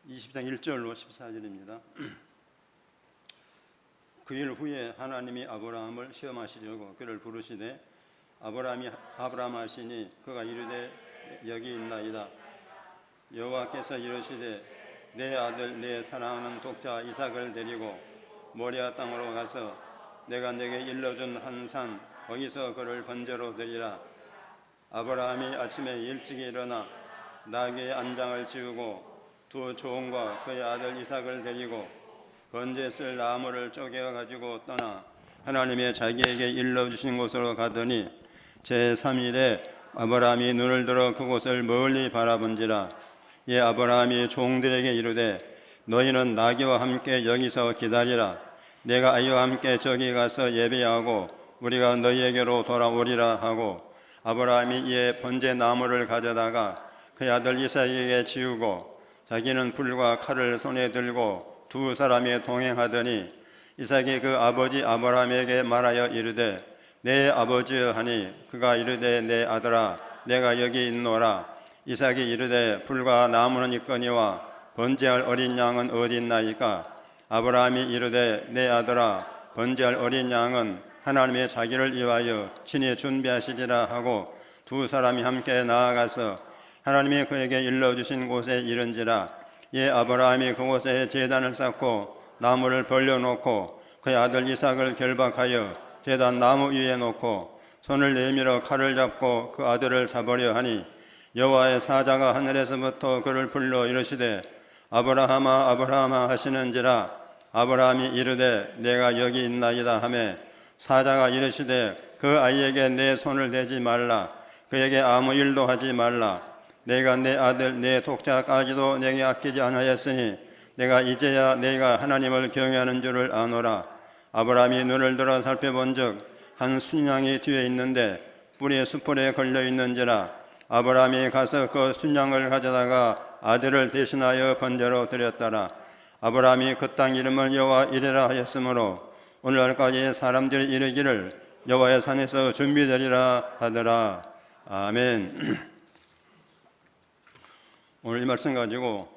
20장 1절로 14절입니다. 그 일 후에 하나님이 아브라함을 시험하시려고 그를 부르시되 아브라함 하시니 그가 이르되 여기 있나이다. 여호와께서 이르시되 내 아들 내 사랑하는 독자 이삭을 데리고 모리아 땅으로 가서 내가 내게 일러준 한 산 거기서 그를 번제로 드리라. 아브라함이 아침에 일찍 일어나 나귀의 안장을 지우고 두 조언과 그의 아들 이삭을 데리고 번제 쓸 나무를 쪼개어 가지고 떠나 하나님의 자기에게 일러주신 곳으로 가더니 제3일에 아브라함이 눈을 들어 그곳을 멀리 바라본지라. 예, 아브라함이 종들에게 이르되 너희는 나귀와 함께 여기서 기다리라. 내가 아이와 함께 저기 가서 예배하고 우리가 너희에게로 돌아오리라 하고, 아브라함이 이에 번제 나무를 가져다가 그의 아들 이삭에게 지우고 자기는 불과 칼을 손에 들고 두 사람이 동행하더니 이삭이 그 아버지 아브라함에게 말하여 이르되 내 아버지여 하니 그가 이르되 내 아들아 내가 여기 있노라. 이삭이 이르되 불과 나무는 있거니와 번제할 어린 양은 어디 있나이까. 아브라함이 이르되 내 아들아 번제할 어린 양은 하나님의 자기를 위하여 친히 준비하시리라 하고 두 사람이 함께 나아가서 하나님이 그에게 일러주신 곳에 이른지라. 예, 아브라함이 그곳에 제단을 쌓고 나무를 벌려놓고 그의 아들 이삭을 결박하여 제단 나무 위에 놓고 손을 내밀어 칼을 잡고 그 아들을 잡으려 하니 여호와의 사자가 하늘에서부터 그를 불러 이르시되 아브라함아 아브라함아 하시는지라. 아브라함이 이르되 내가 여기 있나이다 하매 사자가 이르시되 그 아이에게 내 손을 대지 말라. 그에게 아무 일도 하지 말라. 내가 내 아들 내 독자까지도 내게 아끼지 아니하였으니 내가 이제야 내가 하나님을 경외하는 줄을 아노라. 아브라함이 눈을 들어 살펴본즉 한 순양이 뒤에 있는데 뿔이 숯불에 걸려 있는지라. 아브라함이 가서 그 순양을 가져다가 아들을 대신하여 번제로 드렸더라. 아브라함이 그 땅 이름을 여호와 이레라 하였으므로 오늘날까지 사람들이 이르기를 여호와의 산에서 준비되리라 하더라. 아멘. 오늘 이 말씀 가지고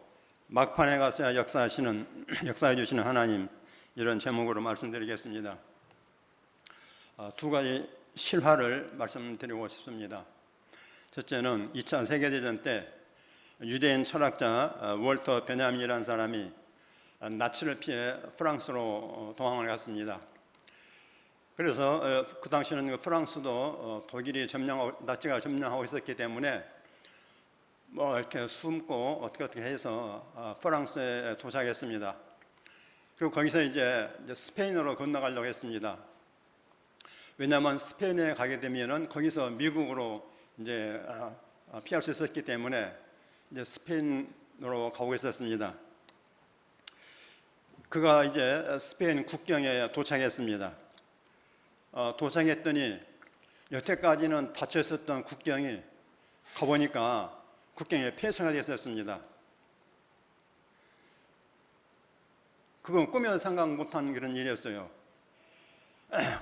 막판에 가서야 역사해 주시는 하나님, 이런 제목으로 말씀드리겠습니다. 두 가지 실화를 말씀드리고 싶습니다. 첫째는 2차 세계대전 때 유대인 철학자 월터 베냐민이라는 사람이 나치를 피해 프랑스로 도망을 갔습니다. 그래서 그 당시에는 프랑스도 독일이 나치가 점령하고 있었기 때문에 이렇게 숨고 어떻게 해서 프랑스에 도착했습니다. 그리고 거기서 이제 스페인으로 건너가려고 했습니다. 왜냐하면 스페인에 가게 되면은 거기서 미국으로 이제 피할 수 있었기 때문에 이제 스페인으로 가고 있었습니다. 그가 이제 스페인 국경에 도착했습니다. 도착했더니 여태까지는 닫혀 있었던 국경이 가보니까 국경에 폐쇄가 되어 있었습니다. 그건 꿈에도 생각 못한 그런 일이었어요.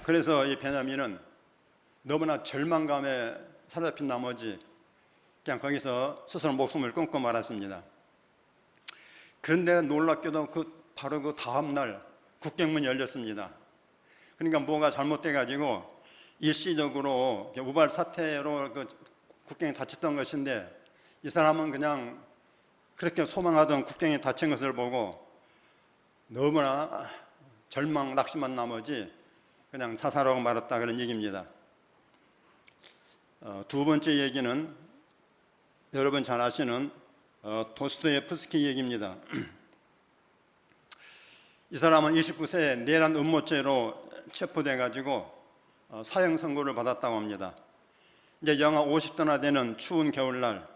그래서 이 베냐민은 너무나 절망감에 사로잡힌 나머지 그냥 거기서 스스로 목숨을 끊고 말았습니다. 그런데 놀랍게도 바로 그 다음 날 국경문이 열렸습니다. 그러니까 뭐가 잘못돼 가지고 일시적으로 우발 사태로 그 국경이 닫혔던 것인데, 이 사람은 그냥 그렇게 소망하던 국경이 닫힌 것을 보고 너무나 낙심한 나머지 그냥 사살하고 말았다, 그런 얘기입니다. 두 번째 얘기는 여러분 잘 아시는 도스토옙스키 얘기입니다. 이 사람은 29세에 내란 음모죄로 체포돼 가지고 사형 선고를 받았다고 합니다. 이제 영하 50도나 되는 추운 겨울날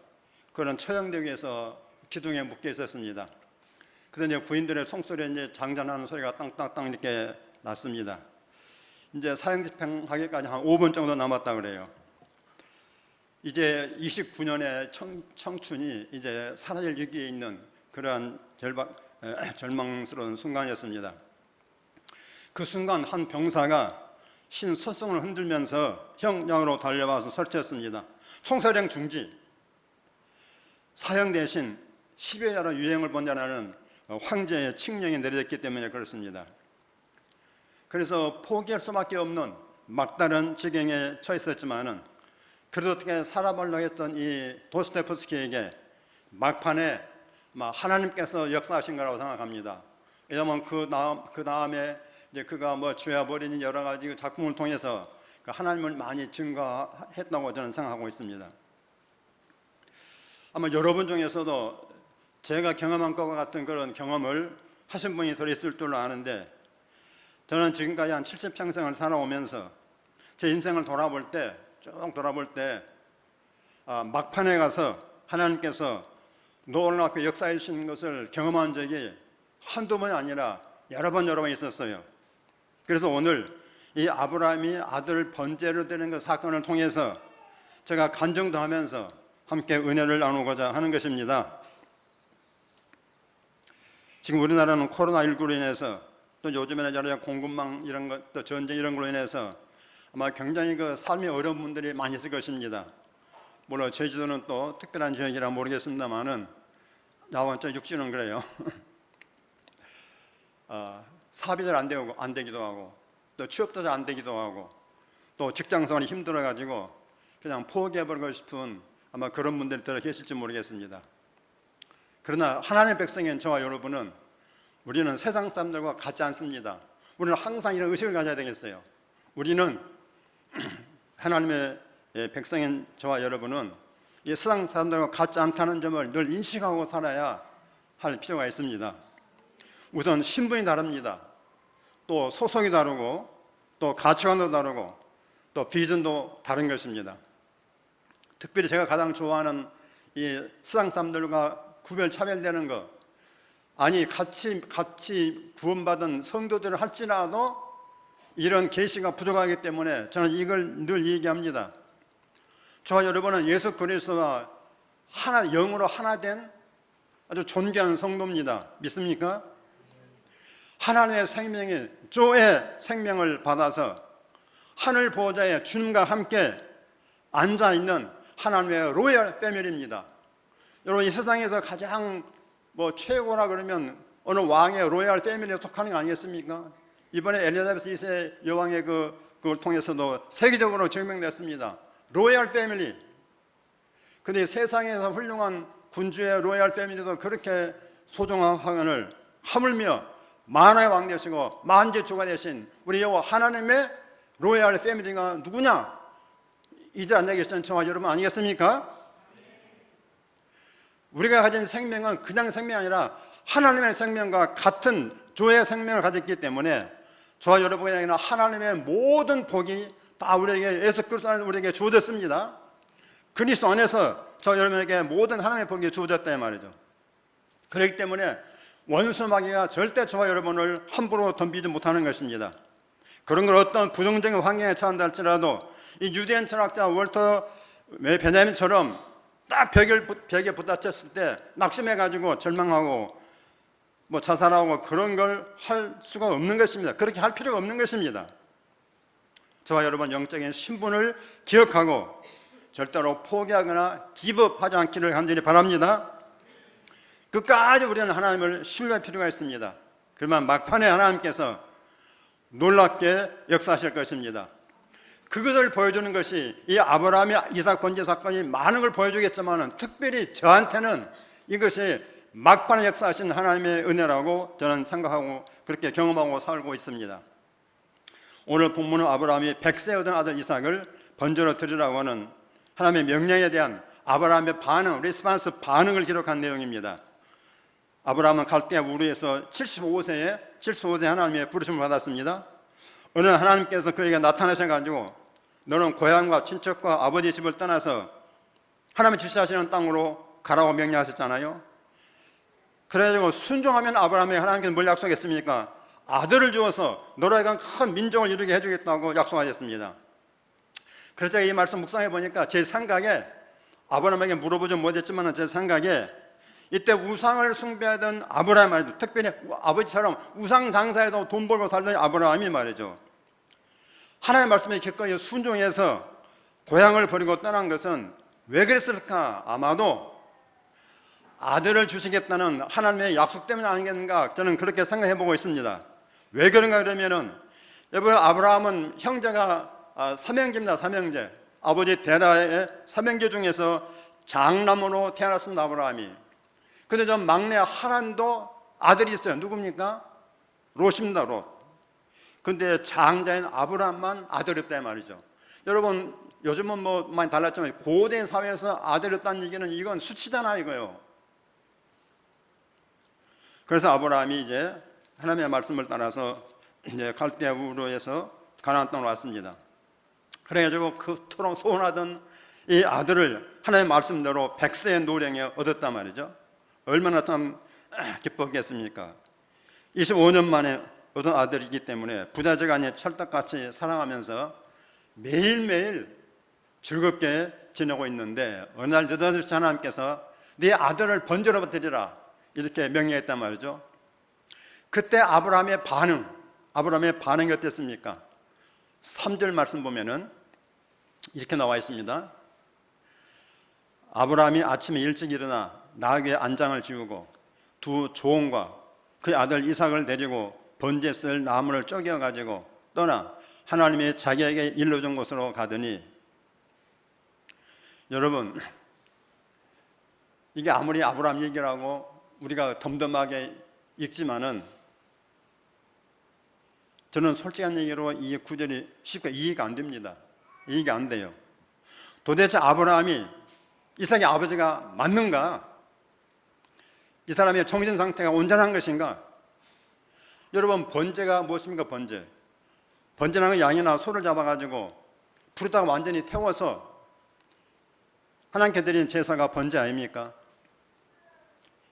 그런 처형되기 위해서 기둥에 묶여 있었습니다. 그런데 이제 부인들의 총소리에 이제 장전하는 소리가 땅땅땅 이렇게 났습니다. 이제 사형 집행하기까지 한 5분 정도 남았다 그래요. 이제 29년의 청춘이 이제 사라질 위기에 있는 그러한 절망스러운 순간이었습니다. 그 순간 한 병사가 신소송을 흔들면서 형량으로 달려와서 설치했습니다. 총사령 중지. 사형 대신 10여 나라 유행을 본다는 황제의 칙령이 내려졌기 때문에 그렇습니다. 그래서 포기할 수밖에 없는 막다른 지경에 처했었지만은 그래도 어떻게 살아보려고 했던 이 도스토옙스키에게 막판에 하나님께서 역사하신 거라고 생각합니다. 왜냐하면 그 다음에 이제 그가 죄와버리는 여러 가지 작품을 통해서 하나님을 많이 증거했다고 저는 생각하고 있습니다. 아마 여러분 중에서도 제가 경험한 것과 같은 그런 경험을 하신 분이 더 있을 줄로 아는데, 저는 지금까지 한 70평생을 살아오면서 제 인생을 쭉 돌아볼 때 막판에 가서 하나님께서 놀랍게 역사해 주신 것을 경험한 적이 한두 번이 아니라 여러 번 있었어요. 그래서 오늘 이 아브라함이 아들 번제로 드리는 그 사건을 통해서 제가 간증도 하면서 함께 은혜를 나누고자 하는 것입니다. 지금 우리나라는 코로나19로 인해서 또 요즘에는 여러 공급망 이런 것, 또 전쟁 이런 걸로 인해서 아마 굉장히 그 삶이 어려운 분들이 많이 있을 것입니다. 물론 제주도는 또 특별한 지역이라 모르겠습니다만은 나와 육지는 그래요. 사업이 잘 안 되기도 하고, 또 취업도 잘 안 되기도 하고, 또 직장생활이 힘들어가지고 그냥 포기해버리고 싶은 아마 그런 분들이 더 계실지 모르겠습니다. 그러나 하나님의 백성인 저와 여러분은 우리는 세상 사람들과 같지 않습니다. 우리는 항상 이런 의식을 가져야 되겠어요. 우리는 하나님의 백성인 저와 여러분은 이 세상 사람들과 같지 않다는 점을 늘 인식하고 살아야 할 필요가 있습니다. 우선 신분이 다릅니다. 또 소속이 다르고, 또 가치관도 다르고, 또 비전도 다른 것입니다. 특별히 제가 가장 좋아하는 이 세상 사람들과 구별 차별되는 것, 아니 같이 구원받은 성도들을 할지라도 이런 계시가 부족하기 때문에 저는 이걸 늘 얘기합니다. 저와 여러분은 예수 그리스도와 영으로 하나 된 아주 존귀한 성도입니다. 믿습니까? 하나님의 생명이 조의 생명을 받아서 하늘 보호자의 주님과 함께 앉아있는 하나님의 로열 패밀리입니다. 여러분, 이 세상에서 가장 최고라 그러면 어느 왕의 로열 패밀리에 속하는 거 아니겠습니까? 이번에 엘리자베스 2세 여왕의 그걸 통해서도 세계적으로 증명됐습니다. 로열 패밀리. 근데 세상에서 훌륭한 군주의 로열 패밀리도 그렇게 소중한 화관을 하물며 만화의 왕 되시고 만주주가 되신 우리 여호와 하나님의 로열 패밀리가 누구냐? 이제 앉아 계시는 저와 여러분 아니겠습니까? 우리가 가진 생명은 그냥 생명이 아니라 하나님의 생명과 같은 조의 생명을 가졌기 때문에 저와 여러분에게는 하나님의 모든 복이 다 우리에게 예수 그리스도 안에서 우리에게 주어졌습니다. 그리스도 안에서 저 여러분에게 모든 하나님의 복이 주어졌다 이 말이죠. 그렇기 때문에 원수 마귀가 절대 저와 여러분을 함부로 덤비지 못하는 것입니다. 그런 걸 어떤 부정적인 환경에 처한다 할지라도 이 유대인 철학자 월터 베냐민처럼 딱 벽에 부딪혔을 때 낙심해가지고 절망하고 자살하고 그런 걸 할 수가 없는 것입니다. 그렇게 할 필요가 없는 것입니다. 저와 여러분 영적인 신분을 기억하고 절대로 포기하거나 기브업하지 않기를 간절히 바랍니다. 끝까지 우리는 하나님을 신뢰할 필요가 있습니다. 그러면 막판에 하나님께서 놀랍게 역사하실 것입니다. 그것을 보여주는 것이 이 아브라함의 이삭 번제 사건이 많은 걸 보여주겠지만 특별히 저한테는 이것이 막판에 역사하신 하나님의 은혜라고 저는 생각하고 그렇게 경험하고 살고 있습니다. 오늘 본문은 아브라함이 100세 얻은 아들 이삭을 번제로 드리라고 하는 하나님의 명령에 대한 아브라함의 반응, 리스판스 반응을 기록한 내용입니다. 아브라함은 갈대아 우르에서 75세 하나님의 부르심을 받았습니다. 어느 하나님께서 그에게 나타나셔가지고 너는 고향과 친척과 아버지 집을 떠나서 하나님이 지시하시는 땅으로 가라고 명령하셨잖아요. 그래가지고 순종하면 아브라함이 하나님께서 뭘 약속했습니까? 아들을 주어서 너로 하여금 큰 민족을 이루게 해주겠다고 약속하셨습니다. 그래서 제가 이 말씀 묵상해 보니까 제 생각에 아브라함에게 물어보지 못했지만 제 생각에 이때 우상을 숭배하던 아브라함 말이죠. 특별히 아버지처럼 우상 장사해도 돈 벌고 살던 아브라함이 말이죠. 하나님의 말씀에 기꺼이 순종해서 고향을 버리고 떠난 것은 왜 그랬을까? 아마도 아들을 주시겠다는 하나님의 약속 때문 아니겠는가, 저는 그렇게 생각해 보고 있습니다. 왜 그런가 그러면은, 여러분, 아브라함은 형제가 삼형제입니다. 삼형제. 아버지 데라의 삼형제 중에서 장남으로 태어났습니다, 아브라함이. 근데 저 막내 하란도 아들이 있어요. 누굽니까? 롯입니다, 롯. 근데 장자인 아브라함만 아들이 없다 말이죠. 여러분, 요즘은 뭐 많이 달랐지만 고대 사회에서 아들이 없다는 얘기는 이건 수치잖아 이거요. 그래서 아브라함이 이제 하나님의 말씀을 따라서 이제 갈대아 우르에서 가나안 땅으로 왔습니다. 그래가지고 그토록 소원하던 이 아들을 하나님의 말씀대로 100세의 노령에 얻었단 말이죠. 얼마나 참 기뻤겠습니까? 25년 만에 얻은 아들이기 때문에 부자지간에 찰떡같이 사랑하면서 매일매일 즐겁게 지내고 있는데, 어느 날 느닷없이 하나님께서 네 아들을 번제로 드리라 이렇게 명령했단 말이죠. 그때 아브라함의 반응이 어땠습니까? 3절 말씀 보면은 이렇게 나와 있습니다. 아브라함이 아침에 일찍 일어나 나귀의 안장을 지우고 두 조언과 그의 아들 이삭을 데리고 번제 쓸 나무를 쪼개어 가지고 떠나 하나님이 자기에게 일러준 곳으로 가더니, 여러분, 이게 아무리 아브라함 얘기라고 우리가 덤덤하게 읽지만은 저는 솔직한 얘기로 이 구절이 쉽게 이해가 안 됩니다. 이해가 안 돼요. 도대체 아브라함이 이삭의 아버지가 맞는가? 이 사람의 정신 상태가 온전한 것인가? 여러분, 번제가 무엇입니까? 번제는 양이나 소를 잡아가지고 불에다가 완전히 태워서 하나님께 드린 제사가 번제 아닙니까?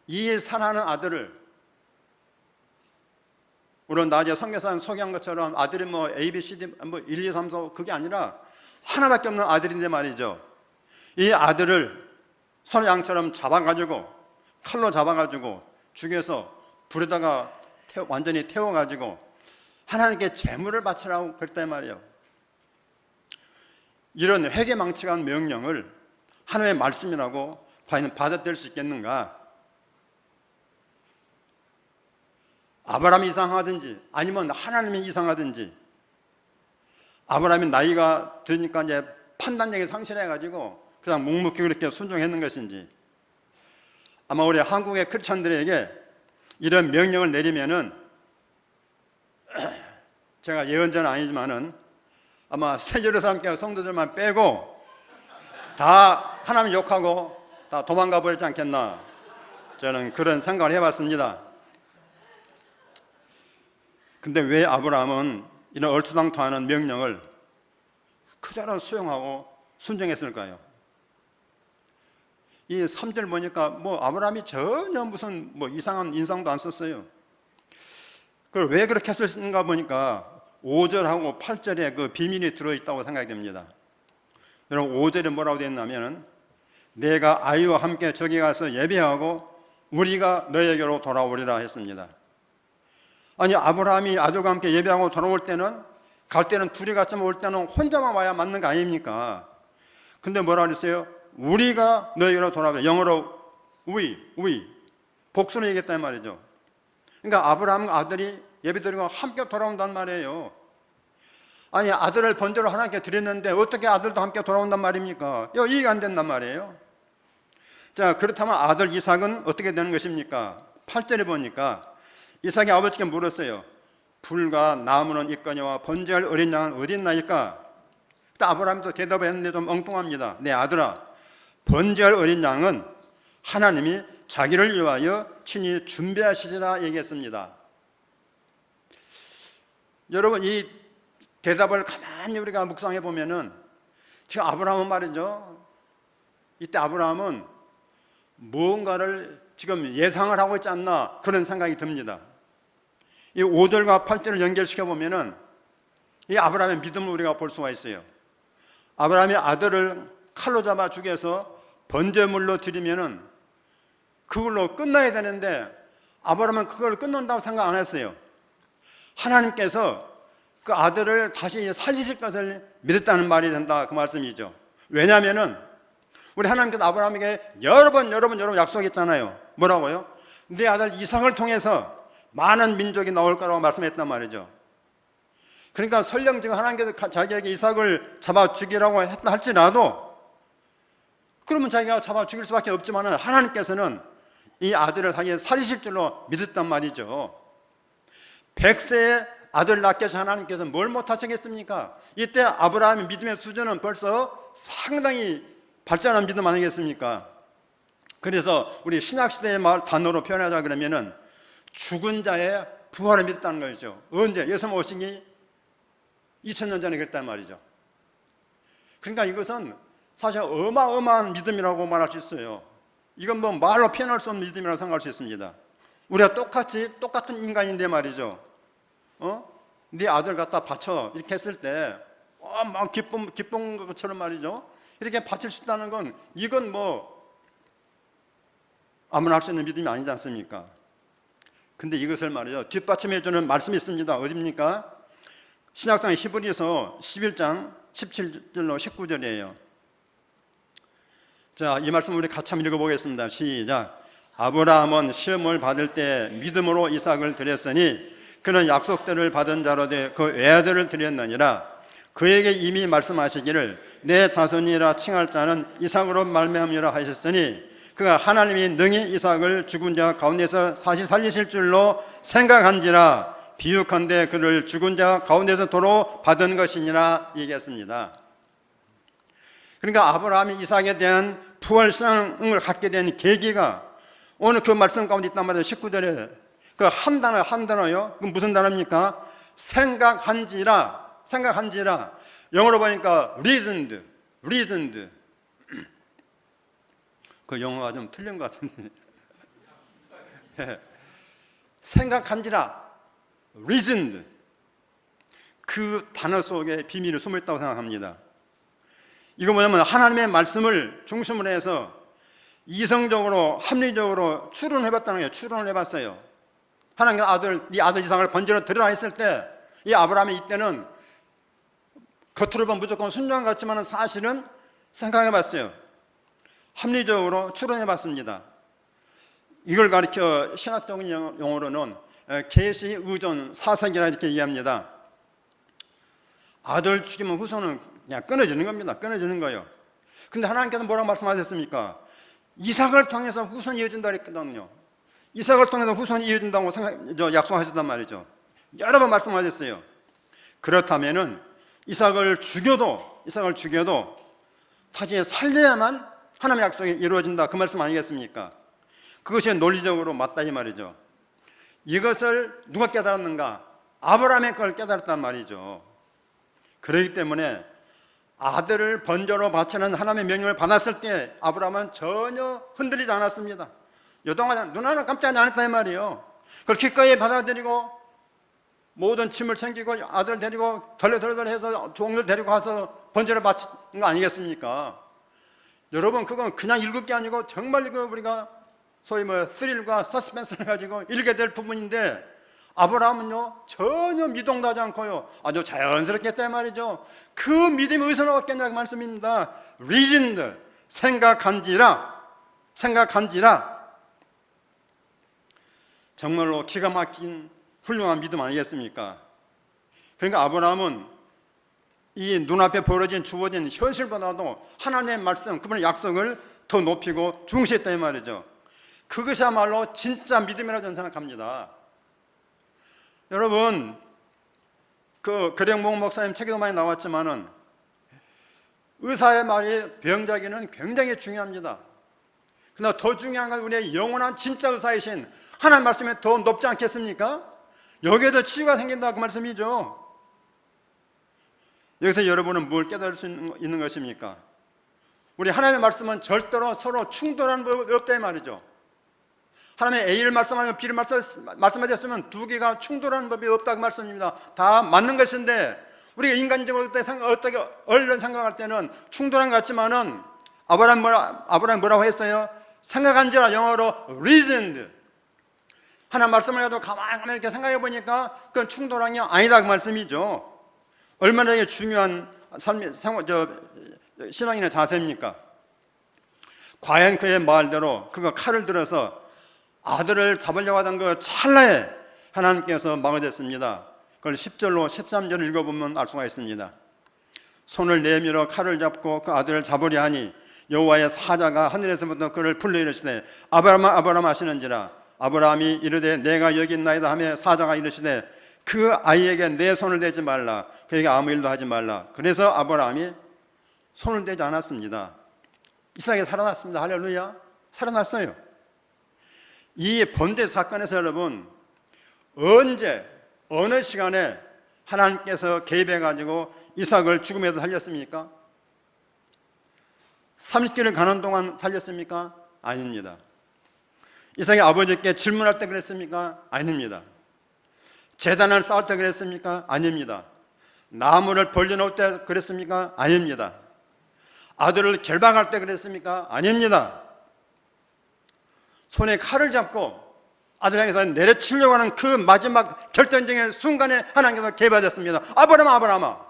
이 사랑하는 아들을, 물론 낮에 선교사님 소개한 것처럼 아들이 뭐 A, B, C, D, 뭐 1, 2, 3, 4 그게 아니라 하나밖에 없는 아들인데 말이죠. 이 아들을 소양처럼 잡아가지고 칼로 잡아가지고 죽여서 불에다가 완전히 태워가지고 하나님께 제물을 바치라고 그랬단 말이에요. 이런 회개망측한 명령을 하나님의 말씀이라고 과연 받아들일 수 있겠는가? 아브라함이 이상하든지 아니면 하나님이 이상하든지, 아브라함이 나이가 드니까 이제 판단력이 상실해가지고 그냥 묵묵히 그렇게 순종했는 것인지, 아마 우리 한국의 크리스천들에게 이런 명령을 내리면은 제가 예언자는 아니지만은 아마 세제루살렘 성도들만 빼고 다 하나님 욕하고 다 도망가 버리지 않겠나, 저는 그런 생각을 해봤습니다. 근데 왜 아브라함은 이런 얼토당토하는 명령을 그대로 수용하고 순종했을까요? 이 3절 보니까 뭐 아브라함이 전혀 무슨 뭐 이상한 인상도 안 썼어요. 그걸 왜 그렇게 했을까 보니까 5절하고 8절에 그 비밀이 들어있다고 생각이 됩니다. 여러분, 5절에 뭐라고 되어 있냐면, 내가 아이와 함께 저기 가서 예배하고 우리가 너에게로 돌아오리라 했습니다. 아니, 아브라함이 아들과 함께 예배하고 돌아올 때는, 갈 때는 둘이 같이 올 때는 혼자만 와야 맞는 거 아닙니까? 근데 뭐라 그랬어요? 우리가 너에게로 돌아오리라. 영어로 we, 복수를 얘기했단 말이죠. 그러니까 아브라함과 아들이 예배드리고 함께 돌아온단 말이에요. 아니, 아들을 번제로 하나님께 드렸는데 어떻게 아들도 함께 돌아온단 말입니까? 이거 이해가 안 된단 말이에요. 자, 그렇다면 아들 이삭은 어떻게 되는 것입니까? 8절에 보니까 이삭이 아버지께 물었어요. 불과 나무는 있거니와 번제할 어린 양은 어디 있나이까? 그때 아브라함도 대답을 했는데 좀 엉뚱합니다. 내 아들아, 번제할 어린 양은 하나님이 자기를 위하여 친히 준비하시리라 얘기했습니다. 여러분, 이 대답을 가만히 우리가 묵상해 보면은 지금 아브라함은 말이죠, 이때 아브라함은 무언가를 지금 예상을 하고 있지 않나, 그런 생각이 듭니다. 이 5절과 8절을 연결시켜 보면은 이 아브라함의 믿음을 우리가 볼 수가 있어요. 아브라함이 아들을 칼로 잡아 죽여서 번제물로 드리면은 그걸로 끝나야 되는데 아브라함은 그걸 끝난다고 생각 안 했어요. 하나님께서 그 아들을 다시 살리실 것을 믿었다는 말이 된다, 그 말씀이죠. 왜냐하면은 우리 하나님께서 아브라함에게 여러 번 약속했잖아요. 뭐라고요? 내 아들 이삭을 통해서 많은 민족이 나올 거라고 말씀했단 말이죠. 그러니까 설령 지금 하나님께서 자기에게 이삭을 잡아 죽이라고 했다 할지라도 그러면 자기가 잡아 죽일 수밖에 없지만 하나님께서는 이 아들을 자기의 살리실 줄로 믿었단 말이죠. 100세에 아들 낳게 하신 하나님께서 뭘 못하시겠습니까? 이때 아브라함의 믿음의 수준은 벌써 상당히 발전한 믿음 아니겠습니까? 그래서 우리 신약시대의 단어로 표현하자 그러면은 죽은 자의 부활을 믿었다는 거죠. 언제? 예수님 오시기 2000년 전에 그랬단 말이죠. 그러니까 이것은 사실 어마어마한 믿음이라고 말할 수 있어요. 이건 뭐 말로 표현할 수 없는 믿음이라고 생각할 수 있습니다. 우리가 똑같은 인간인데 말이죠. 네 아들 갖다 바쳐 이렇게 했을 때 막 기쁜 것처럼 말이죠. 이렇게 바칠 수 있다는 건 이건 뭐 아무나 할 수 있는 믿음이 아니지 않습니까? 근데 이것을 말이죠. 뒷받침해 주는 말씀이 있습니다. 어디입니까? 신약성 히브리서 11장 17절로 19절이에요. 자, 이 말씀 우리 같이 한번 읽어보겠습니다. 시작. 아브라함은 시험을 받을 때 믿음으로 이삭을 드렸으니 그는 약속들을 받은 자로 돼 그 외아들을 드렸느니라. 그에게 이미 말씀하시기를 내 자손이라 칭할 자는 이삭으로 말미암으리라 하셨으니 그가 하나님이 능히 이삭을 죽은 자 가운데서 다시 살리실 줄로 생각한지라. 비유컨대 그를 죽은 자 가운데서 도로 받은 것이니라 얘기했습니다. 그러니까 아브라함이 이삭에 대한 부활신앙을 갖게 된 계기가 오늘 그 말씀 가운데 있단 말이에요. 19절에 그 한 단어요. 그 무슨 단어입니까? 생각한지라. 영어로 보니까 reasoned. 그 영어가 좀 틀린 것 같은데. 생각한지라. reasoned. 그 단어 속에 비밀이 숨어 있다고 생각합니다. 이거 뭐냐면 하나님의 말씀을 중심으로 해서 이성적으로 합리적으로 추론해봤다는 거예요. 추론을 해봤어요. 하나님께서 네 아들 이삭을 번제로 드리라 했을 때 이 아브라함이 이때는 겉으로 보면 무조건 순종한 것 같지만 사실은 생각해봤어요. 합리적으로 추론해봤습니다. 이걸 가리켜 신학적인 용어로는 계시 의존 사색이라 이렇게 이해합니다. 아들 죽이면 후손은 그냥 끊어지는 겁니다. 끊어지는 거예요. 근데 하나님께서 뭐라고 말씀하셨습니까? 이삭을 통해서 후손이 이어진다 그랬거든요. 이삭을 통해서 후손이 이어진다고 약속하셨단 말이죠. 여러 번 말씀하셨어요. 그렇다면은 이삭을 죽여도 다시 살려야만 하나님의 약속이 이루어진다 그 말씀 아니겠습니까? 그것이 논리적으로 맞다 이 말이죠. 이것을 누가 깨달았는가? 아브라함의 그걸 깨달았단 말이죠. 그렇기 때문에 아들을 번제로 바치는 하나님의 명령을 받았을 때 아브라함은 전혀 흔들리지 않았습니다. 요동하지 눈 하나 깜짝이 안 했다 이 말이에요. 그걸 기꺼이 받아들이고 모든 짐을 챙기고 아들 데리고 덜덜덜 해서 종들 데리고 가서 번제를 바치는 거 아니겠습니까? 여러분 그건 그냥 읽을 게 아니고 정말 이거 우리가 소위 스릴과 서스펜스를 가지고 읽게 될 부분인데 아브라함은요 전혀 미동하지 않고요 아주 자연스럽게 했단 말이죠. 그 믿음이 어디서 나왔겠냐 그 말씀입니다. reasoned, 생각한지라. 정말로 기가 막힌 훌륭한 믿음 아니겠습니까? 그러니까 아브라함은 이 눈앞에 벌어진 주어진 현실보다도 하나님의 말씀, 그분의 약속을 더 높이고 중시했다 이 말이죠. 그것이야말로 진짜 믿음이라고 저는 생각합니다. 여러분 그 그령봉 목사님 책에도 많이 나왔지만은 의사의 말이 병자기는 굉장히 중요합니다. 그러나 더 중요한 건 우리의 영원한 진짜 의사이신 하나님 말씀이 더 높지 않겠습니까? 여기에도 치유가 생긴다 그 말씀이죠. 여기서 여러분은 뭘 깨달을 수 있는 것입니까? 우리 하나님의 말씀은 절대로 서로 충돌하는 법이 없다 이 말이죠. 하나님의 A를 말씀하면 B를 말씀하셨으면 두 개가 충돌하는 법이 없다고 말씀입니다. 다 맞는 것인데 우리가 인간적으로 어떻게 얼른 생각할 때는 충돌한 것 같지만은 아브라함 뭐라고 했어요? 생각한지라 영어로 reasoned. 하나님 말씀을 해도 가만히 이렇게 생각해 보니까 그건 충돌한 게 아니다 그 말씀이죠. 얼마나 중요한 신앙인의 자세입니까? 과연 그의 말대로 그가 칼을 들어서 아들을 잡으려고 하던 그 찰나에 하나님께서 막아댔습니다. 그걸 10절로 13절을 읽어보면 알 수가 있습니다. 손을 내밀어 칼을 잡고 그 아들을 잡으려 하니 여호와의 사자가 하늘에서부터 그를 불러 이르시되 아브라함아 아브라함 하시는지라. 아브라함이 이르되 내가 여기 있나이다 하며 사자가 이르시되 그 아이에게 내 손을 대지 말라. 그에게 아무 일도 하지 말라. 그래서 아브라함이 손을 대지 않았습니다. 이삭이 살아났습니다. 할렐루야. 살아났어요. 이 번대 사건에서 여러분, 언제 어느 시간에 하나님께서 개입해 가지고 이삭을 죽음에서 살렸습니까? 30길을 가는 동안 살렸습니까? 아닙니다. 이삭이 아버지께 질문할 때 그랬습니까? 아닙니다. 제단을 쌓을 때 그랬습니까? 아닙니다. 나무를 벌려놓을 때 그랬습니까? 아닙니다. 아들을 결박할 때 그랬습니까? 아닙니다. 손에 칼을 잡고 아들 향해서 내려치려고 하는 그 마지막 결정적인 순간에 하나님께서 개입하셨습니다. 아브라함아 아브라함아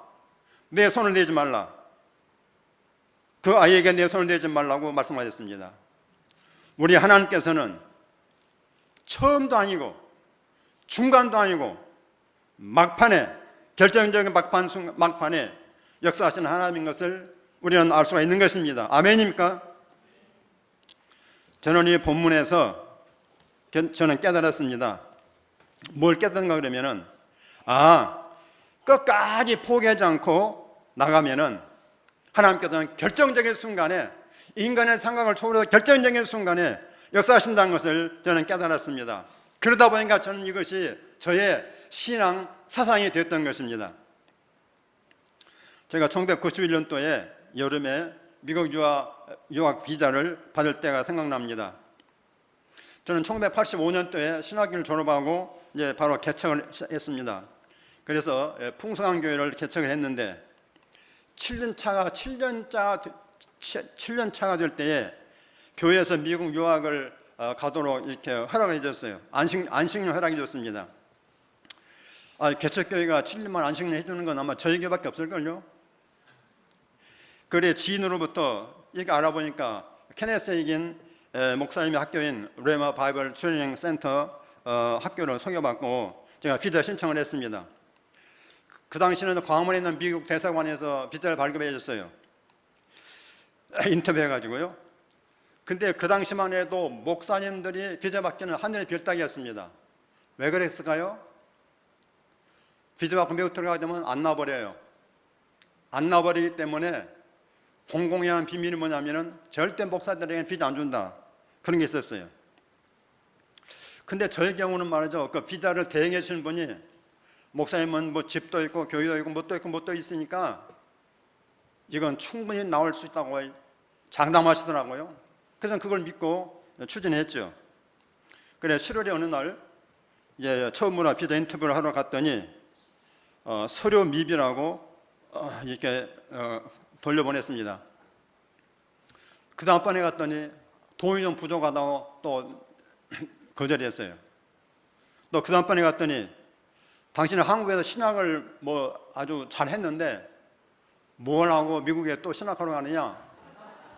내 손을 내지 말라. 그 아이에게 내 손을 내지 말라고 말씀하셨습니다. 우리 하나님께서는 처음도 아니고 중간도 아니고 막판에, 결정적인 막판에 역사하시는 하나님인 것을 우리는 알 수가 있는 것입니다. 아멘입니까? 저는 이 본문에서 저는 깨달았습니다. 뭘 깨달은가 그러면은, 끝까지 포기하지 않고 나가면은 하나님께서는 결정적인 순간에, 인간의 생각을 초월해서 결정적인 순간에 역사하신다는 것을 저는 깨달았습니다. 그러다 보니까 저는 이것이 저의 신앙 사상이 됐던 것입니다. 제가 1991년도에 여름에 미국 유학 비자를 받을 때가 생각납니다. 저는 1985년도에 신학교를 졸업하고 이제 바로 개척을 했습니다. 그래서 풍성한 교회를 개척을 했는데 7년 차가 될 때에 교회에서 미국 유학을 가도록 이렇게 허락을 해줬어요. 안식년 허락해 줬습니다. 개척교회가 7년만 안식년 해주는 건 아마 저희 교회밖에 없을걸요. 그래 지인으로부터 이렇게 알아보니까 케네스 에이긴 목사님의 학교인 레마 바이블 트레이닝 센터 학교를 소개받고 제가 비자 신청을 했습니다. 그 당시에는 광화문에 있는 미국 대사관에서 비자를 발급해 줬어요. 인터뷰해가지고요. 근데 그 당시만 해도 목사님들이 비자 받기는 하늘의 별따기였습니다. 왜 그랬을까요? 비자 받고 미국 들어가게 되면 안 나버려요. 안 나버리기 때문에 공공히 하는 비밀이 뭐냐면은 절대 목사들에게 비자 안 준다. 그런 게 있었어요. 근데 저의 경우는 말이죠. 그 비자를 대행해 주시는 분이 목사님은 뭐 집도 있고 교회도 있고 뭣도 있고 뭣도 있으니까 이건 충분히 나올 수 있다고 장담하시더라고요. 그래서 그걸 믿고 추진했죠. 그래 7월에 어느 날 이제 처음으로 비자 인터뷰를 하러 갔더니 서류 미비라고 이렇게 돌려보냈습니다. 그 다음번에 갔더니 돈이 좀 부족하다고 또 거절했어요. 또 그 다음번에 갔더니 당신은 한국에서 신학을 뭐 아주 잘했는데 뭘 하고 미국에 또 신학하러 가느냐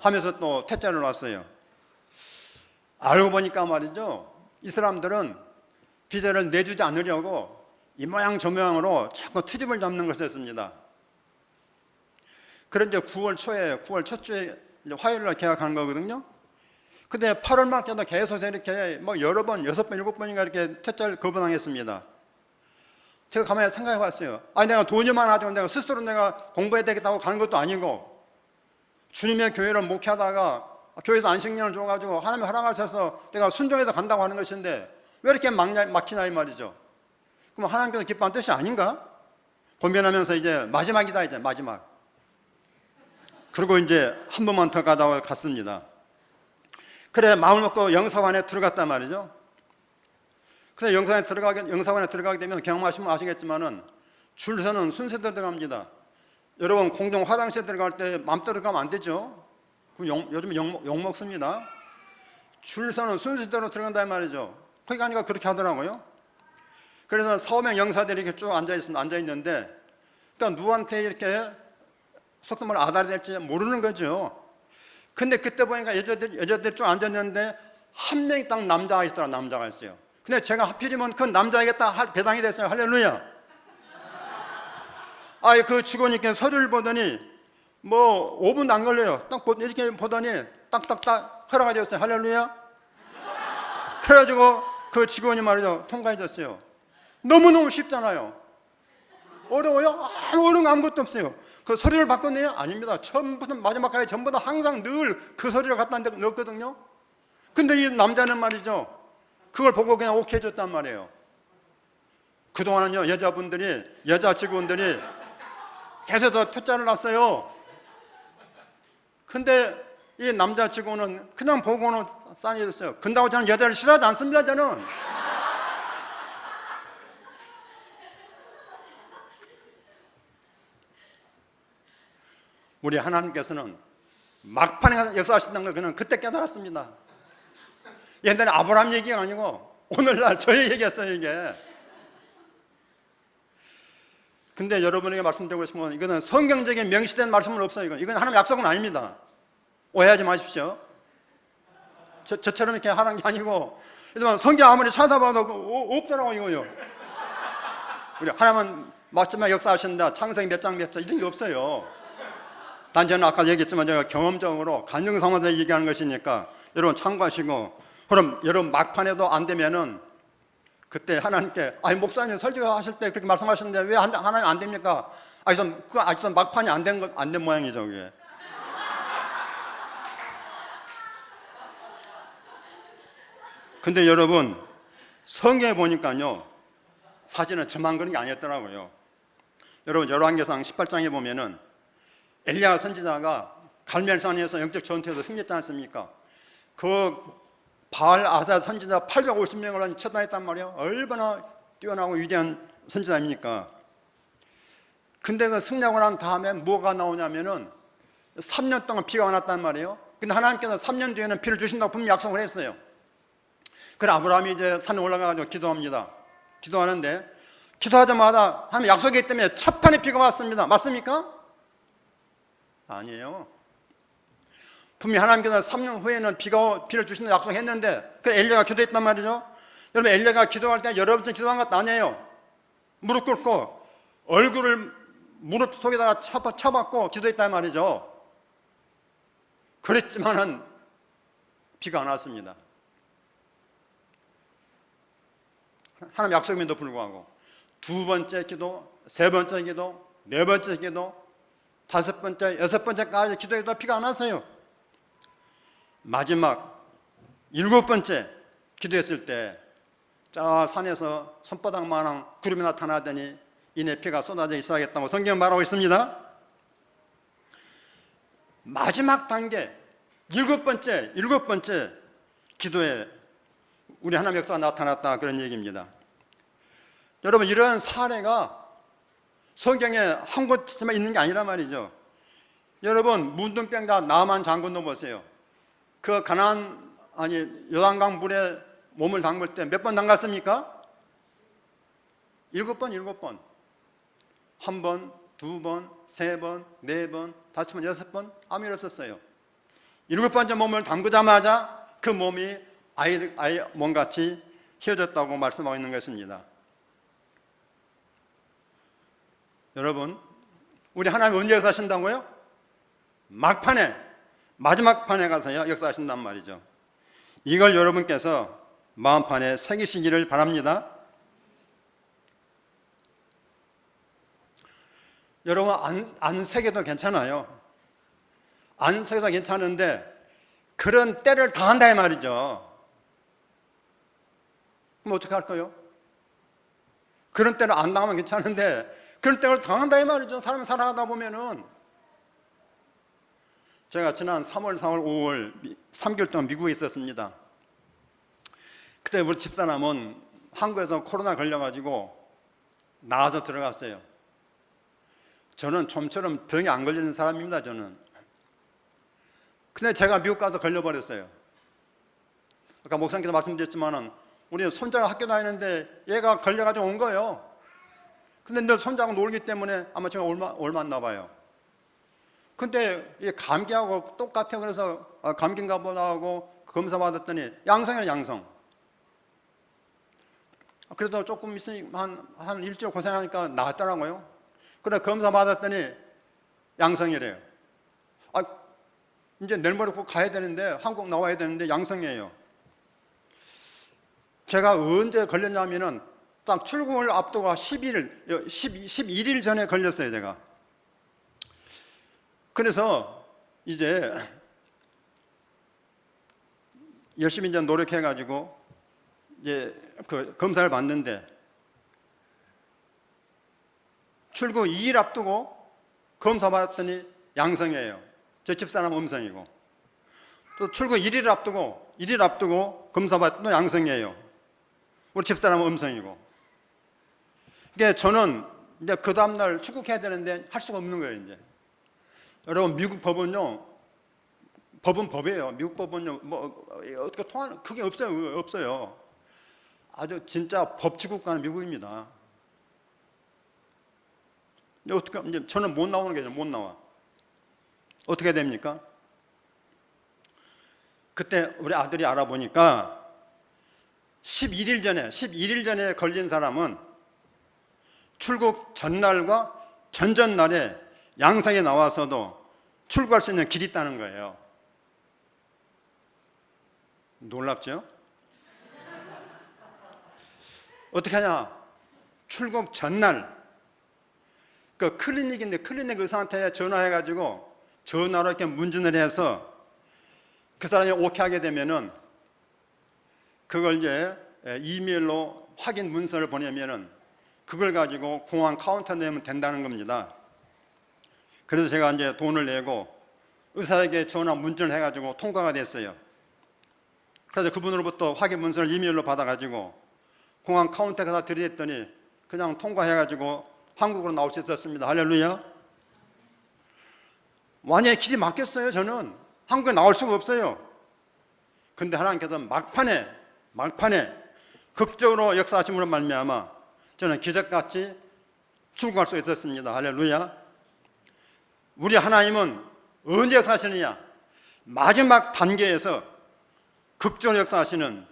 하면서 또 퇴짜를 놨어요. 알고 보니까 말이죠, 이 사람들은 비자를 내주지 않으려고 이 모양 저 모양으로 자꾸 트집을 잡는 것이었습니다. 그런데 9월 첫 주에 화요일 날 계약하는 거거든요. 근데 8월 말까지 계속 이렇게 뭐 여러 번, 6번, 7번인가 이렇게 퇴짜를 거부당했습니다. 제가 가만히 생각해 봤어요. 내가 돈이만 가지고 내가 스스로 내가 공부해야 되겠다고 가는 것도 아니고 주님의 교회를 목회하다가 교회에서 안식년을 줘가지고 하나님이 허락하셔서 내가 순종해서 간다고 하는 것인데 왜 이렇게 막히냐 이 말이죠. 그럼 하나님께서 기뻐하는 뜻이 아닌가? 고민하면서 이제 마지막이다, 이제 마지막. 그리고 이제 한 번만 더 가다가 갔습니다. 그래 마음을 먹고 영사관에 들어갔단 말이죠. 그래서 영사관에 들어가게 되면 경험하시면 아시겠지만은 줄 서는 순서대로 들어갑니다. 여러분 공중 화장실에 들어갈 때 마음대로 들어가면 안 되죠. 요즘 욕 먹습니다. 줄 서는 순서대로 들어간단 말이죠. 거기 가니까 그렇게 하더라고요. 그래서 4-5명 영사들이 이렇게 쭉 앉아 있는데 일단 누구한테 이렇게 속도말 아달이 될지 모르는 거죠. 근데 그때 보니까 여자들이 쭉 앉았는데 한 명이 딱 남자가 있더라. 남자가 있어요. 근데 제가 하필이면 그 남자에게 딱 배당이 됐어요. 할렐루야. 그 직원님께 서류를 보더니 뭐 5분 안 걸려요. 딱 이렇게 보더니 딱딱딱 허락이 되었어요. 할렐루야. 그래가지고 그 직원이 말이죠, 통과해줬어요. 너무너무 쉽잖아요. 어려워요? 어려운 거 아무것도 없어요. 그 서류를 바꿨네요? 아닙니다. 처음부터 마지막까지 전부 다 항상 늘 그 서류를 갖다 넣었거든요. 근데 이 남자는 말이죠, 그걸 보고 그냥 오케이 해줬단 말이에요. 그동안은요, 여자 직원들이 계속 더 투자를 놨어요. 근데 이 남자 직원은 그냥 보고는 싸니졌어요. 근다고 저는 여자를 싫어하지 않습니다. 저는. 우리 하나님께서는 막판에 가서 역사하신다는 걸 그는 그때 깨달았습니다. 옛날에 아브라함 얘기가 아니고 오늘날 저의 얘기였어요, 이게. 근데 여러분에게 말씀드리고 싶은 건 이거는 성경적인 명시된 말씀은 없어요. 이건 하나님 약속은 아닙니다. 오해하지 마십시오. 저처럼 이렇게 하는 게 아니고, 성경 아무리 찾아봐도 없더라고 이거요. 우리 하나님은 마지막 역사하신다, 창세기 몇 장 몇 장 이런 게 없어요. 단 저는 아까 얘기했지만 제가 경험적으로 간증 상황에서 얘기하는 것이니까 여러분 참고하시고, 그럼 여러분 막판에도 안 되면은 그때 하나님께 목사님 설교하실 때 그렇게 말씀하셨는데 왜 하나님 안 됩니까? 아직도 막판이 안 된 모양이죠, 그게. 근데 여러분 성경에 보니까요, 사실은 저만 그런 게 아니었더라고요. 여러분 열왕기상 18장에 보면은 엘리야 선지자가 갈멜산에서 영적 전투에서 승리했지 않습니까? 그 바알 아사 선지자 850명을 처단했단 말이에요. 얼마나 뛰어나고 위대한 선지자입니까? 근데 그 승리하고 난 다음에 뭐가 나오냐면은 3년 동안 비가 안 왔단 말이에요. 근데 하나님께서 3년 뒤에는 비를 주신다고 분명히 약속을 했어요. 그래 아브라함이 이제 산에 올라가가지고 기도합니다. 기도하는데 기도하자마자 하나님 약속이기 때문에 첫 판에 비가 왔습니다. 맞습니까? 아니에요. 분명히 하나님께서 3년 후에는 비를 주신다고 약속했는데 그 엘리야가 기도했단 말이죠. 여러분 엘리야가 기도할 때 여러 번 기도한 것도 아니에요. 무릎 꿇고 얼굴을 무릎 속에다가 쳐박고 기도했단 말이죠. 그랬지만은 비가 안 왔습니다. 하나님 약속임에도 불구하고 두 번째 기도, 세 번째 기도, 네 번째 기도, 다섯 번째, 여섯 번째까지 기도해도 비가 안 왔어요. 마지막 일곱 번째 기도했을 때 저 산에서 손바닥만한 구름이 나타나더니 이내 비가 쏟아져 있어야겠다고 성경은 말하고 있습니다. 마지막 단계 일곱 번째 기도에 우리 하나님 역사가 나타났다, 그런 얘기입니다. 여러분 이런 사례가 성경에 한 곳에만 있는 게 아니란 말이죠. 여러분 문둥병자 나만 장군도 보세요. 그 요단강 물에 몸을 담글 때 몇 번 담갔습니까? 7번. 한 번, 두 번, 세 번, 네 번, 다섯 번, 여섯 번, 아무 일 없었어요. 7번째 몸을 담그자마자 그 몸이 아이 몸같이 휘어졌다고 말씀하고 있는 것입니다. 여러분 우리 하나님 언제 역사하신다고요? 막판에, 마지막 판에 가서요 역사하신단 말이죠. 이걸 여러분께서 마음판에 새기시기를 바랍니다. 여러분 안 새겨도 괜찮아요. 안 새겨도 괜찮은데 그런 때를 당한다 이 말이죠. 그럼 어떻게 할까요? 그런 때를 안 당하면 괜찮은데 그런 때를 당한다 이 말이죠. 사람이 살아가다 보면은. 제가 지난 3월, 4월, 5월 3개월 동안 미국에 있었습니다. 그때 우리 집사람은 한국에서 코로나 걸려가지고 나와서 들어갔어요. 저는 좀처럼 병이 안 걸리는 사람입니다, 저는. 근데 제가 미국 가서 걸려버렸어요. 아까 목사님께서 말씀드렸지만은 우리 손자가 학교 다니는데 얘가 걸려가지고 온 거예요. 근데 늘 손자하고 놀기 때문에 아마 제가 올맞나 봐요. 근데 이 감기하고 똑같아요. 그래서 감기인가 보다 하고 검사 받았더니 양성이에요, 양성. 그래도 조금 있으니 한 일주일 고생하니까 나았더라고요. 그래 검사 받았더니 양성이래요. 이제 내일 모레 꼭 가야 되는데, 한국 나와야 되는데 양성이에요. 제가 언제 걸렸냐면은 딱 출국을 앞두고 11일 전에 걸렸어요, 제가. 그래서 이제 열심히 이제 노력해가지고 이제 그 검사를 받는데, 출국 2일 앞두고 검사 받았더니 양성이에요. 제 집사람 음성이고, 또 출국 1일 앞두고 검사 받았더니 양성이에요. 우리 집사람 음성이고. 그러니까 저는 이제 그 다음날 출국해야 되는데 할 수가 없는 거예요, 이제. 여러분, 미국 법은요, 법은 법이에요. 미국 법은요, 뭐 어떻게 통하는 그게 없어요. 아주 진짜 법치국가는 미국입니다. 어떻게 이제 저는 못 나오는 게죠, 못 나와. 어떻게 됩니까? 그때 우리 아들이 알아보니까 11일 전에 걸린 사람은 출국 전날과 전전날에 양성이 나와서도 출국할 수 있는 길이 있다는 거예요. 놀랍죠? 어떻게 하냐? 출국 전날 그 클리닉인데 클리닉 의사한테 전화해가지고 전화로 이렇게 문진을 해서 그 사람이 오케이 하게 되면은 그걸 이제 이메일로 확인 문서를 보내면은 그걸 가지고 공항 카운터 내면 된다는 겁니다. 그래서 제가 이제 돈을 내고 의사에게 전화 문진을 해가지고 통과가 됐어요. 그래서 그분으로부터 확인 문서를 이메일로 받아가지고 공항 카운터에 가서 드렸더니 그냥 통과해가지고 한국으로 나올 수 있었습니다. 할렐루야. 완전히 길이 막혔어요. 저는 한국에 나올 수가 없어요. 근데 하나님께서 막판에 극적으로 역사하심으로 말미암아 저는 기적같이 출국할 수 있었습니다. 할렐루야. 우리 하나님은 언제 역사하시느냐? 마지막 단계에서 극적으로 역사하시는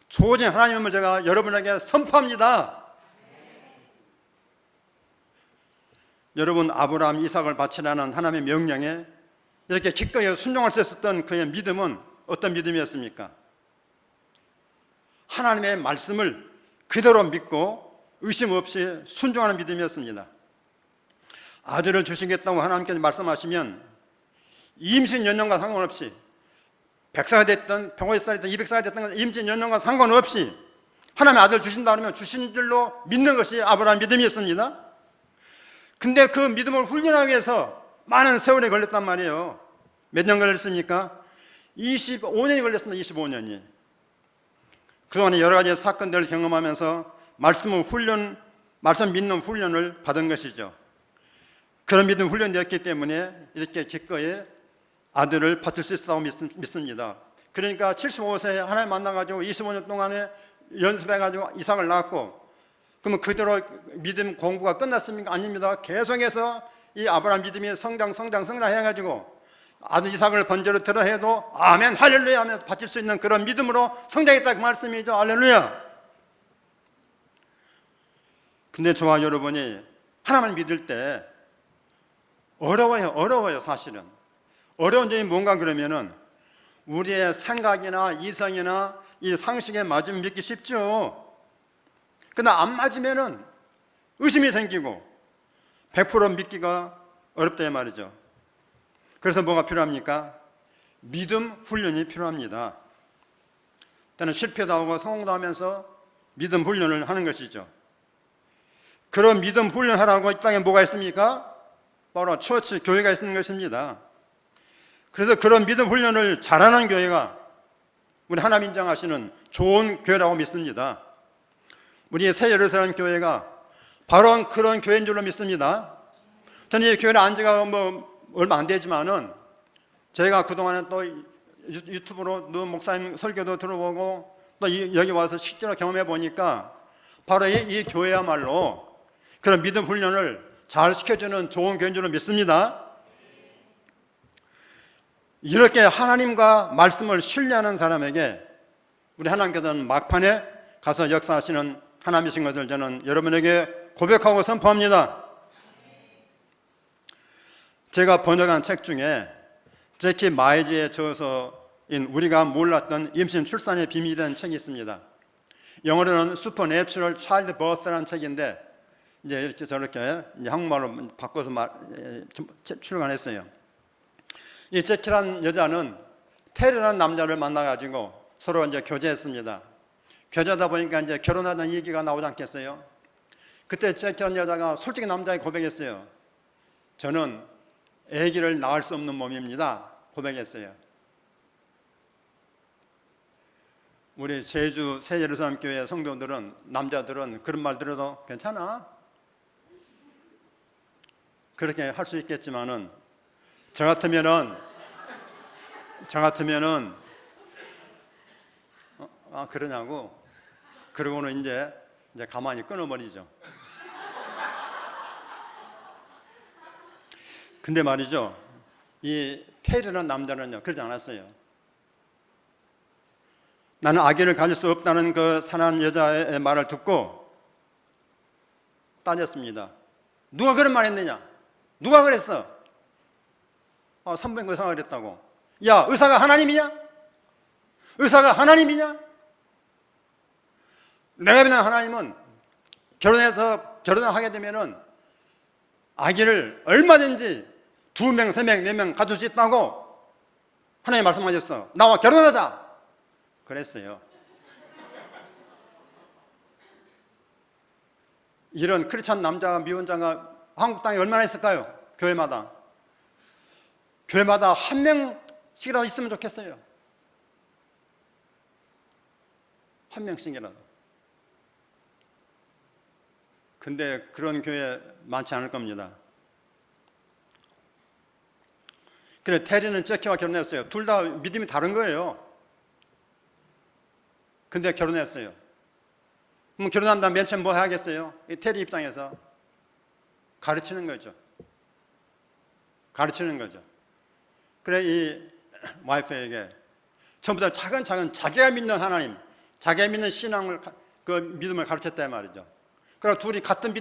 조직 하나님을 제가 여러분에게 선포합니다. 여러분, 아브라함, 이삭을 바치라는 하나님의 명령에 이렇게 기꺼이 순종할 수 있었던 그의 믿음은 어떤 믿음이었습니까? 하나님의 말씀을 그대로 믿고 의심 없이 순종하는 믿음이었습니다. 아들을 주시겠다고 하나님께서 말씀하시면 임신 연령과 상관없이 100살이 됐든 150살이 됐든 200살이 됐든 임신 연령과 상관없이 하나님의 아들 주신다 그러면 주신 줄로 믿는 것이 아브라함 믿음이었습니다. 근데 그 믿음을 훈련하기 위해서 많은 세월이 걸렸단 말이에요. 몇 년 걸렸습니까? 25년이 걸렸습니다. 25년이. 그동안에 여러 가지 사건들을 경험하면서 말씀 믿는 훈련을 받은 것이죠. 그런 믿음 훈련되었기 때문에 이렇게 기꺼이 아들을 바칠 수 있다고 믿습니다. 그러니까 75세에 하나님 만나가지고 25년 동안에 연습해가지고 이삭을 낳았고, 그러면 그대로 믿음 공부가 끝났습니까? 아닙니다. 계속해서 이 아브라함 믿음이 성장해가지고 아들 이삭을 번제로 들어 해도 아멘 할렐루야 하면서 바칠 수 있는 그런 믿음으로 성장했다 그 말씀이죠. 할렐루야. 근데 저와 여러분이 하나님을 믿을 때 어려워요 사실은. 어려운 점이 뭔가 그러면은 우리의 생각이나 이성이나 이 상식에 맞으면 믿기 쉽죠. 그러나 안 맞으면은 의심이 생기고 100% 믿기가 어렵다 말이죠. 그래서 뭐가 필요합니까? 믿음 훈련이 필요합니다. 때는 실패도 하고 성공도 하면서 믿음 훈련을 하는 것이죠. 그런 믿음 훈련하라고 이 땅에 뭐가 있습니까? 바로 처치, 교회가 있는 것입니다. 그래서 그런 믿음 훈련을 잘하는 교회가 우리 하나님 인정하시는 좋은 교회라고 믿습니다. 우리 새 예루살렘 교회가 바로 그런 교회인 줄로 믿습니다. 저는 이 교회를 안 지가 얼마 안 되지만은 제가 그동안에 또 유튜브로 너 목사님 설교도 들어보고 또 여기 와서 실제로 경험해 보니까 바로 이 교회야말로 그런 믿음 훈련을 잘 시켜주는 좋은 교회인 줄로 믿습니다. 이렇게 하나님과 말씀을 신뢰하는 사람에게 우리 하나님께서는 막판에 가서 역사하시는 하나님이신 것을 저는 여러분에게 고백하고 선포합니다. 제가 번역한 책 중에 제키 마이지의 저서인 우리가 몰랐던 임신 출산의 비밀이라는 책이 있습니다. 영어로는 Supernatural Childbirth라는 책인데 이제 이렇게 저렇게 이제 한국말로 바꿔서 출간했어요. 이 제키라는 여자는 테리라는 남자를 만나가지고 서로 이제 교제했습니다. 교제하다 보니까 이제 결혼하자는 얘기가 나오지 않겠어요? 그때 제키라는 여자가 솔직히 남자에게 고백했어요. 저는 아기를 낳을 수 없는 몸입니다. 고백했어요. 우리 제주 새예루살렘 교회 성도들은, 남자들은 그런 말 들어도 괜찮아? 그렇게 할 수 있겠지만은 저 같으면은 그러냐고 그러고는 이제 가만히 끊어버리죠. 근데 말이죠, 이 테리라는 남자는요 그러지 않았어요. 나는 아기를 가질 수 없다는 그 사랑하는 여자의 말을 듣고 따졌습니다. 누가 그런 말 했느냐? 누가 그랬어? 산부인과 의사가 그랬다고. 야, 의사가 하나님이냐? 의사가 하나님이냐? 내가 믿는 하나님은 결혼을 하게 되면은 아기를 얼마든지 2명, 3명, 4명 가질 수 있다고 하나님 말씀하셨어. 나와 결혼하자. 그랬어요. 이런 크리스찬 남자가 미혼자가 한국 땅에 얼마나 있을까요? 교회마다 한 명씩이라도 있으면 좋겠어요. 한 명씩이라도. 근데 그런 교회 많지 않을 겁니다. 그래, 테리는 제키와 결혼했어요. 둘 다 믿음이 다른 거예요. 근데 결혼했어요. 그럼 결혼한 다음 맨 처음 뭐 해야겠어요? 이 테리 입장에서 가르치는 거죠. 그래, 이 와이프에게 전부 다 차근차근 자기가 믿는 하나님, 자기가 믿는 신앙을, 그 믿음을 가르쳤단 말이죠. 그리고 둘이 같은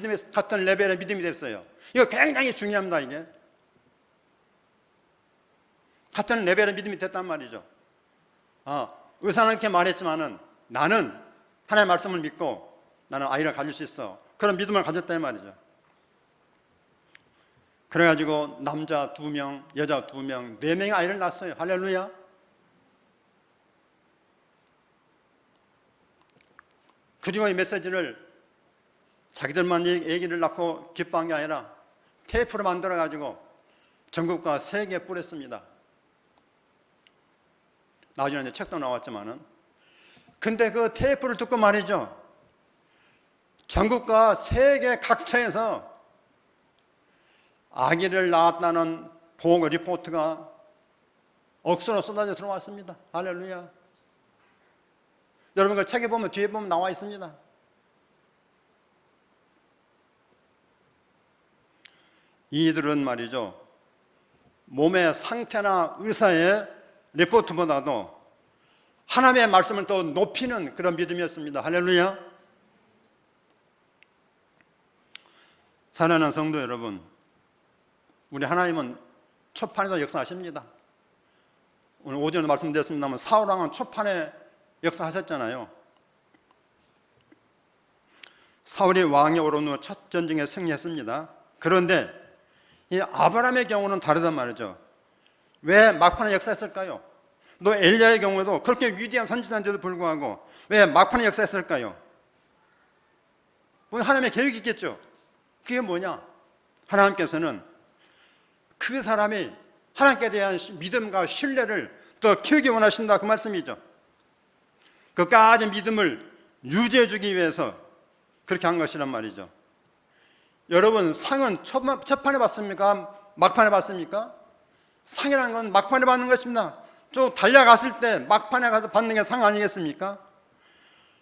레벨의 믿음이 됐어요. 이거 굉장히 중요합니다. 이게 같은 레벨의 믿음이 됐단 말이죠. 의사는 이렇게 말했지만은 나는 하나님의 말씀을 믿고 나는 아이를 가질 수 있어. 그런 믿음을 가졌단 말이죠. 그래가지고 남자 2명, 여자 2명, 4명의 아이를 낳았어요. 할렐루야. 그리고 이 메시지를 자기들만 아기를 낳고 기뻐한 게 아니라 테이프로 만들어가지고 전국과 세계에 뿌렸습니다. 나중에 이제 책도 나왔지만은. 근데 그 테이프를 듣고 말이죠, 전국과 세계 각처에서 아기를 낳았다는 보고 리포트가 억수로 쏟아져 들어왔습니다. 할렐루야. 여러분 그 책에 보면 뒤에 보면 나와 있습니다. 이들은 말이죠, 몸의 상태나 의사의 리포트보다도 하나님의 말씀을 더 높이는 그런 믿음이었습니다. 할렐루야. 사랑하는 성도 여러분, 우리 하나님은 초판에도 역사하십니다. 오늘 오전에 말씀드렸습니다만 사울왕은 초판에 역사하셨잖아요. 사울이 왕에 오른 후 첫 전쟁에 승리했습니다. 그런데 이 아브라함의 경우는 다르단 말이죠. 왜 막판에 역사했을까요? 또 엘리야의 경우에도 그렇게 위대한 선지자인데도 불구하고 왜 막판에 역사했을까요? 하나님의 계획이 있겠죠. 그게 뭐냐? 하나님께서는 그 사람이 하나님께 대한 믿음과 신뢰를 더 키우기 원하신다, 그 말씀이죠. 그까지 믿음을 유지해 주기 위해서 그렇게 한 것이란 말이죠. 여러분, 상은 첫판에 받습니까? 막판에 받습니까? 상이라는 건 막판에 받는 것입니다. 쭉 달려갔을 때 막판에 가서 받는 게 상 아니겠습니까?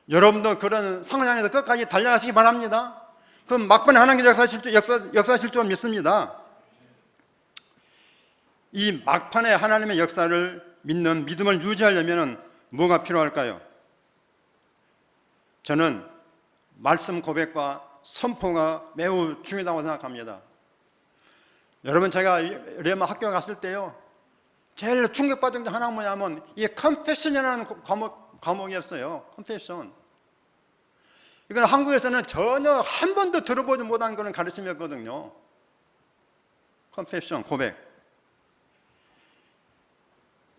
여러분도 그런 상을 향해서 끝까지 달려가시기 바랍니다. 그럼 막판에 하나님께서 역사하실 줄 믿습니다. 이 막판에 하나님의 역사를 믿는 믿음을 유지하려면 뭐가 필요할까요? 저는 말씀 고백과 선포가 매우 중요하다고 생각합니다. 여러분, 제가 레마 학교 갔을 때요, 제일 충격받은 게 하나가 뭐냐면 이 컨페션이라는 과목이었어요. 컨페션. 이건 한국에서는 전혀 한 번도 들어보지 못한 그런 가르침이었거든요. 컨페션, 고백.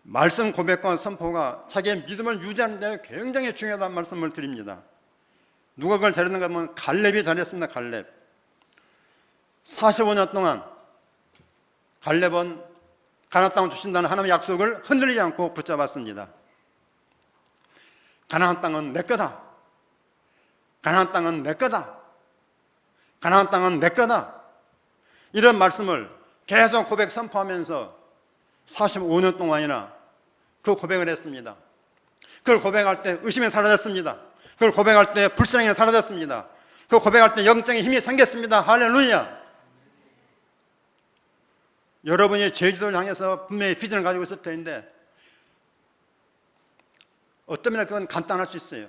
말씀 고백과 선포가 자기의 믿음을 유지하는 데 굉장히 중요하다는 말씀을 드립니다. 누가 그걸 잘했는가 하면 갈렙이 잘했습니다. 갈렙. 45년 동안 갈렙은 가나안 땅을 주신다는 하나님의 약속을 흔들리지 않고 붙잡았습니다. 가나안 땅은 내 거다. 가나안 땅은 내 거다. 가나안 땅은 내 거다. 이런 말씀을 계속 고백 선포하면서 45년 동안이나 그 고백을 했습니다. 그걸 고백할 때 의심이 사라졌습니다. 그걸 고백할 때 불신앙이 사라졌습니다. 그걸 고백할 때 영적인 힘이 생겼습니다. 할렐루야. 여러분이 제주도를 향해서 분명히 비전을 가지고 있을 텐데 어떤 면에 그건 간단할 수 있어요.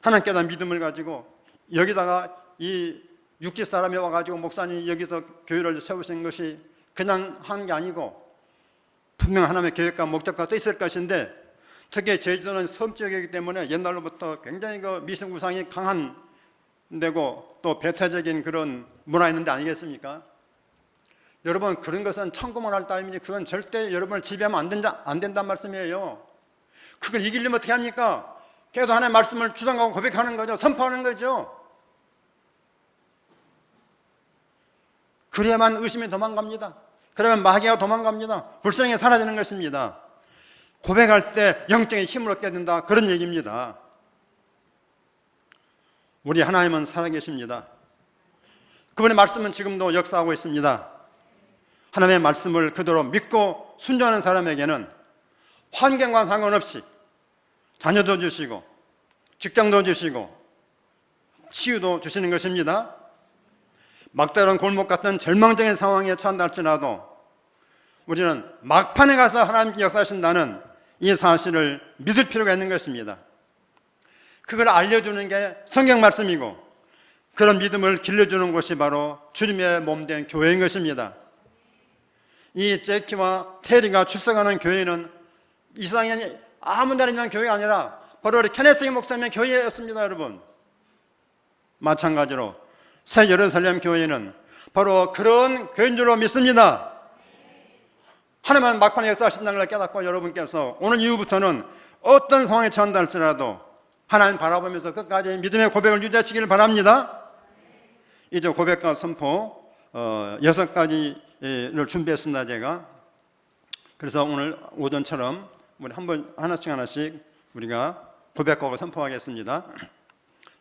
하나님께 대한 믿음을 가지고 여기다가 이 육지 사람이 와가지고 목사님이 여기서 교회를 세우신 것이 그냥 한 게 아니고 분명 하나님의 계획과 목적과 또 있을 것인데, 특히 제주도는 섬 지역이기 때문에 옛날로부터 굉장히 그 미신구상이 강한 데고 또 배타적인 그런 문화 있는 데 아니겠습니까? 여러분, 그런 것은 천국만 할 따위니 그건 절대 여러분을 지배하면 안 된다는 말씀이에요. 그걸 이기려면 어떻게 합니까? 계속 하나님의 말씀을 주장하고 고백하는 거죠. 선포하는 거죠. 그래야만 의심이 도망갑니다. 그러면 마귀가 도망갑니다. 불신앙이 사라지는 것입니다. 고백할 때 영적인 힘을 얻게 된다, 그런 얘기입니다. 우리 하나님은 살아계십니다. 그분의 말씀은 지금도 역사하고 있습니다. 하나님의 말씀을 그대로 믿고 순종하는 사람에게는 환경과 상관없이 자녀도 주시고 직장도 주시고 치유도 주시는 것입니다. 막다른 골목 같은 절망적인 상황에 처한다 할지라도 우리는 막판에 가서 하나님 역사하신다는 이 사실을 믿을 필요가 있는 것입니다. 그걸 알려주는 게 성경 말씀이고, 그런 믿음을 길러주는 것이 바로 주님의 몸된 교회인 것입니다. 이 제키와 테리가 출석하는 교회는 이 세상에 아무 데나 있는 교회가 아니라 바로 우리 케네스 목사님의 교회였습니다. 여러분, 마찬가지로 새 예루살렘 교회는 바로 그런 교회인 줄로 믿습니다. 하나님은 막판에 역사하신다는 걸 깨닫고 여러분께서 오늘 이후부터는 어떤 상황에 처한다 할지라도 하나님 바라보면서 끝까지 믿음의 고백을 유지하시기를 바랍니다. 이제 고백과 선포 6가지를 준비했습니다. 제가 그래서 오늘 오전처럼 우리 하나씩 우리가 고백하고 선포하겠습니다.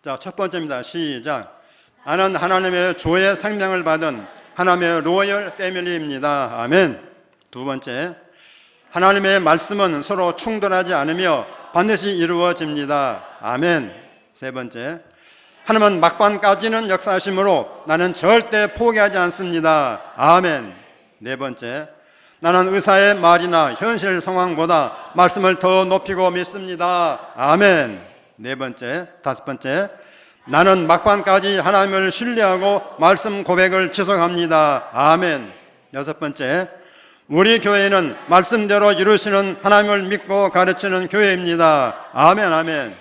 자, 첫 번째입니다. 시작. 나는 하나님의 조의 생명을 받은 하나님의 로열 패밀리입니다. 아멘. 두 번째, 하나님의 말씀은 서로 충돌하지 않으며 반드시 이루어집니다. 아멘. 세 번째, 하나님은 막판까지는 역사하심으로 나는 절대 포기하지 않습니다. 아멘. 네 번째, 나는 의사의 말이나 현실 상황보다 말씀을 더 높이고 믿습니다. 아멘. 네 번째, 다섯 번째, 나는 막판까지 하나님을 신뢰하고 말씀 고백을 지속합니다. 아멘. 여섯 번째, 우리 교회는 말씀대로 이루시는 하나님을 믿고 가르치는 교회입니다. 아멘, 아멘.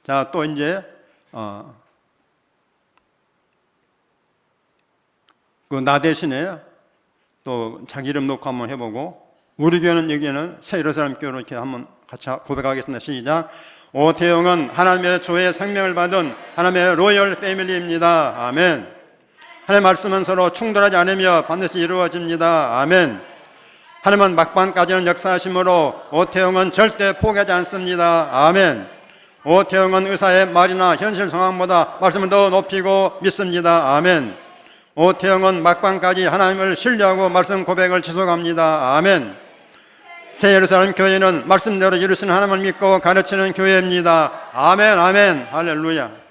자, 또 이제 나 대신에 또 자기 이름 놓고 한번 해보고, 우리 교회는 여기는 새 예루살렘 교회로 이렇게 한번 같이 고백하겠습니다. 시작. 오태영은 하나님의 조의 생명을 받은 하나님의 로열 패밀리입니다. 아멘. 하나님의 말씀은 서로 충돌하지 않으며 반드시 이루어집니다. 아멘. 하나님은 막판까지는 역사하심으로 오태영은 절대 포기하지 않습니다. 아멘. 오태영은 의사의 말이나 현실 상황보다 말씀을 더 높이고 믿습니다. 아멘. 오태영은 막판까지 하나님을 신뢰하고 말씀 고백을 지속합니다. 아멘. 새 예루살렘 교회는 말씀대로 이루시는 하나님을 믿고 가르치는 교회입니다. 아멘, 아멘, 할렐루야.